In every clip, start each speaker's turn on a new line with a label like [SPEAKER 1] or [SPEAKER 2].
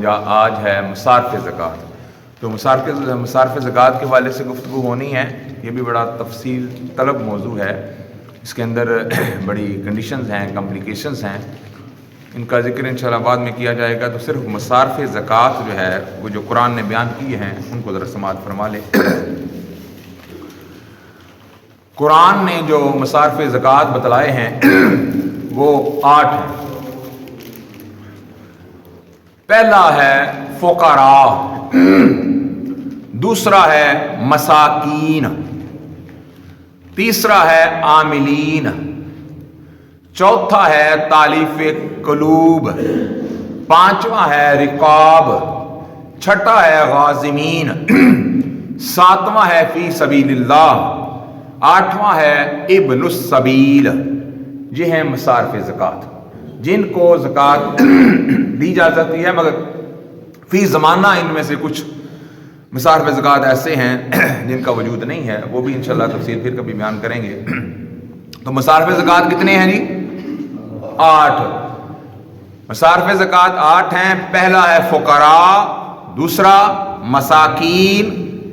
[SPEAKER 1] آج ہے مصارف زکوٰۃ۔ تو مصارف زکوٰۃ کے حوالے سے گفتگو ہونی ہے۔ یہ بھی بڑا تفصیل طلب موضوع ہے، اس کے اندر بڑی کنڈیشنز ہیں، کمپلیکیشنز ہیں، ان کا ذکر انشاءاللہ بعد میں کیا جائے گا۔ تو صرف مصارف زکوٰۃ جو ہے وہ جو قرآن نے بیان کیے ہیں ان کو ذرا سماعت فرما لیں۔ قرآن نے جو مصارف زکوٰۃ بتلائے ہیں وہ 8 ہیں۔ پہلا ہے فقراء، دوسرا ہے مساکین، تیسرا ہے عاملین، چوتھا ہے تالیف قلوب، پانچواں ہے رقاب، چھٹا ہے غازمین، ساتواں ہے فی سبیل اللہ، آٹھواں ہے ابن السبیل۔ یہ ہیں مصارف زکوٰۃ جن کو زکوٰۃ دی جا سکتی ہے، مگر فی زمانہ ان میں سے کچھ مصارف زکوٰۃ ایسے ہیں جن کا وجود نہیں ہے، وہ بھی انشاءاللہ تفصیل پھر کبھی بیان کریں گے۔ تو مصارف زکوٰۃ کتنے ہیں جی؟ 8۔ مصارف زکوٰۃ 8 ہیں۔ پہلا ہے فقراء، دوسرا مساکین،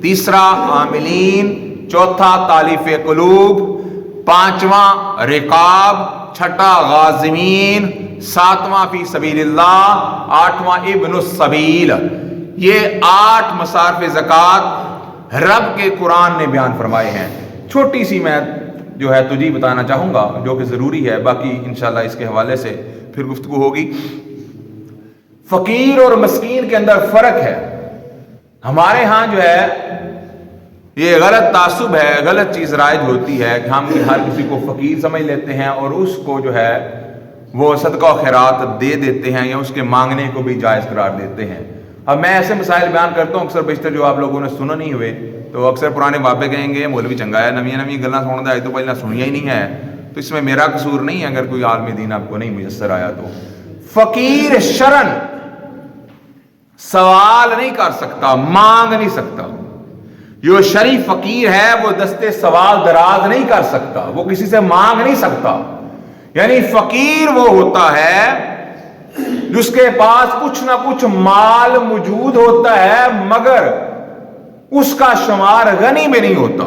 [SPEAKER 1] تیسرا عاملین، چوتھا تالیف قلوب، پانچواں رقاب، چھٹا غازمین، ساتواں فی سبیل اللہ، آٹھواں ابن السبیل۔ یہ 8 مصارف زکوٰۃ رب کے قرآن نے بیان فرمائے ہیں۔ چھوٹی سی میں جو ہے تجھے بتانا چاہوں گا جو کہ ضروری ہے، باقی انشاءاللہ اس کے حوالے سے پھر گفتگو ہوگی۔ فقیر اور مسکین کے اندر فرق ہے۔ ہمارے ہاں جو ہے یہ غلط تعصب ہے، غلط چیز رائج ہوتی ہے کہ ہم ہر کسی کو فقیر سمجھ لیتے ہیں اور اس کو جو ہے وہ صدقہ و خیرات دے دیتے ہیں یا اس کے مانگنے کو بھی جائز قرار دیتے ہیں۔ اب میں ایسے مسائل بیان کرتا ہوں، اکثر بیشتر جو آپ لوگوں نے سنا نہیں ہوئے، تو اکثر پرانے بابے کہیں گے مولوی چنگا ہے، نویں گلاں سندا ہے، تو پہلے سنیا ہی نہیں ہے۔ تو اس میں میرا قصور نہیں ہے اگر کوئی عالم دین آپ کو نہیں میسر آیا تو۔ فقیر شرن سوال نہیں کر سکتا، مانگ نہیں سکتا۔ جو شرعی فقیر ہے وہ دستے سوال دراز نہیں کر سکتا، وہ کسی سے مانگ نہیں سکتا۔ یعنی فقیر وہ ہوتا ہے جس کے پاس کچھ نہ کچھ مال موجود ہوتا ہے مگر اس کا شمار غنی میں نہیں ہوتا،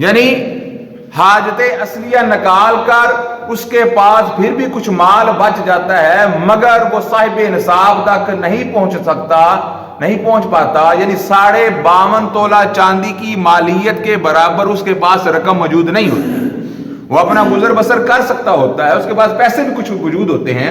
[SPEAKER 1] یعنی حاجت اصلیہ نکال کر اس کے پاس پھر بھی کچھ مال بچ جاتا ہے مگر وہ صاحب نصاب تک نہیں پہنچ پاتا، یعنی 52.5 تولہ چاندی کی مالیت کے برابر اس کے پاس رقم موجود نہیں ہوتی۔ وہ اپنا گزر بسر کر سکتا ہوتا ہے، اس کے پاس پیسے بھی کچھ موجود ہوتے ہیں،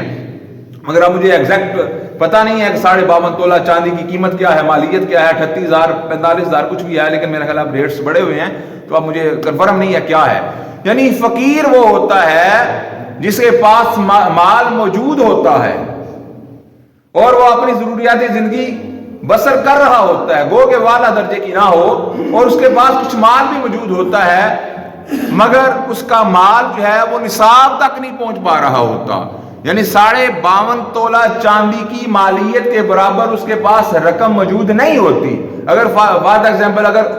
[SPEAKER 1] مگر اب مجھے ایگزیکٹ پتہ نہیں ہے کہ 52.5 تولہ چاندی کی قیمت کیا ہے، مالیت کیا ہے، 38,000 45,000 کچھ بھی ہے، لیکن میرے خیال اب ریٹس بڑے ہوئے ہیں تو اب مجھے کنفرم نہیں ہے کیا ہے۔ یعنی فقیر وہ ہوتا ہے جس کے پاس مال موجود ہوتا ہے اور وہ اپنی ضروریات زندگی بسر کر رہا ہوتا ہے، گو کہ والا درجے کی نہ ہو، اور اس کے پاس کچھ مال بھی موجود ہوتا ہے مگر اس کا مال جو ہے وہ نصاب تک نہیں پہنچ پا رہا ہوتا، یعنی 52.5 تولہ چاندی کی مالیت کے برابر اس کے پاس رقم موجود نہیں ہوتی۔ اگر فار ایگزامپل اگر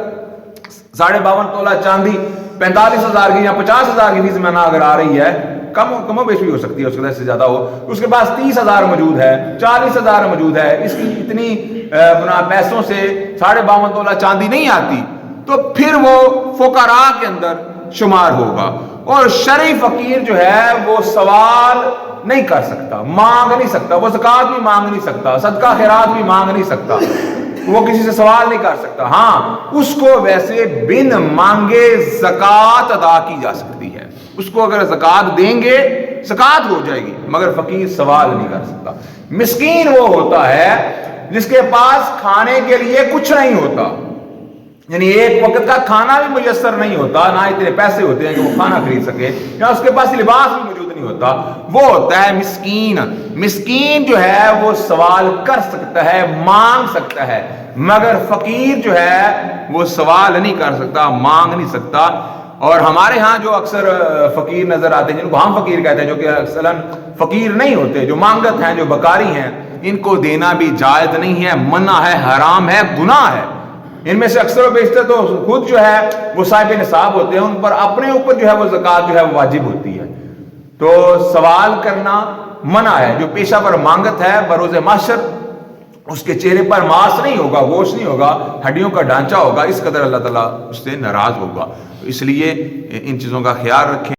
[SPEAKER 1] 52.5 تولہ چاندی 45,000 کی یا 50,000 کی فیس میں نہ اگر آ رہی ہے، کم و بیش بھی ہو سکتی ہے، اس کے سے زیادہ ہو، اس کے پاس 30,000 موجود ہے، 40,000 موجود ہے، اس کی اتنی پیسوں سے 52.5 تولہ چاندی نہیں آتی، تو پھر وہ فقراء کے اندر شمار ہوگا۔ اور شرعی فقیر جو ہے وہ سوال نہیں کر سکتا، مانگ نہیں سکتا، وہ زکوٰۃ بھی مانگ نہیں سکتا، صدقہ خیرات بھی مانگ نہیں سکتا، وہ کسی سے سوال نہیں کر سکتا۔ ہاں اس کو ویسے بن مانگے زکوٰۃ ادا کی جا سکتی ہے، اس کو اگر زکوٰۃ دیں گے زکوٰۃ ہو جائے گی، مگر فقیر سوال نہیں کر سکتا۔ مسکین وہ ہوتا ہے جس کے پاس کھانے کے لیے کچھ نہیں ہوتا، یعنی ایک وقت کا کھانا بھی میسر نہیں ہوتا، نہ اتنے پیسے ہوتے ہیں کہ وہ کھانا خرید سکے، یا اس کے پاس لباس بھی موجود نہیں ہوتا، وہ ہوتا ہے مسکین۔ مسکین جو ہے وہ سوال کر سکتا ہے، مانگ سکتا ہے، مگر فقیر جو ہے وہ سوال نہیں کر سکتا، مانگ نہیں سکتا۔ اور ہمارے ہاں جو اکثر فقیر نظر آتے ہیں، جن کو ہم فقیر کہتے ہیں، جو کہ اصلاً فقیر نہیں ہوتے، جو مانگت ہیں، جو بکاری ہیں، ان کو دینا بھی جائز نہیں ہے، منع ہے، حرام ہے، گناہ ہے۔ ان میں سے اکثر و بیشتر تو خود جو ہے وہ صاحب نصاب ہوتے ہیں، ان پر اپنے اوپر جو ہے وہ زکوٰۃ جو ہے وہ واجب ہوتی ہے۔ تو سوال کرنا منع ہے۔ جو پیشہ پر مانگت ہے بروز محشر اس کے چہرے پر ماس نہیں ہوگا، گوشت نہیں ہوگا، ہڈیوں کا ڈھانچہ ہوگا، اس قدر اللہ تعالیٰ اس سے ناراض ہوگا۔ اس لیے ان چیزوں کا خیال رکھیں۔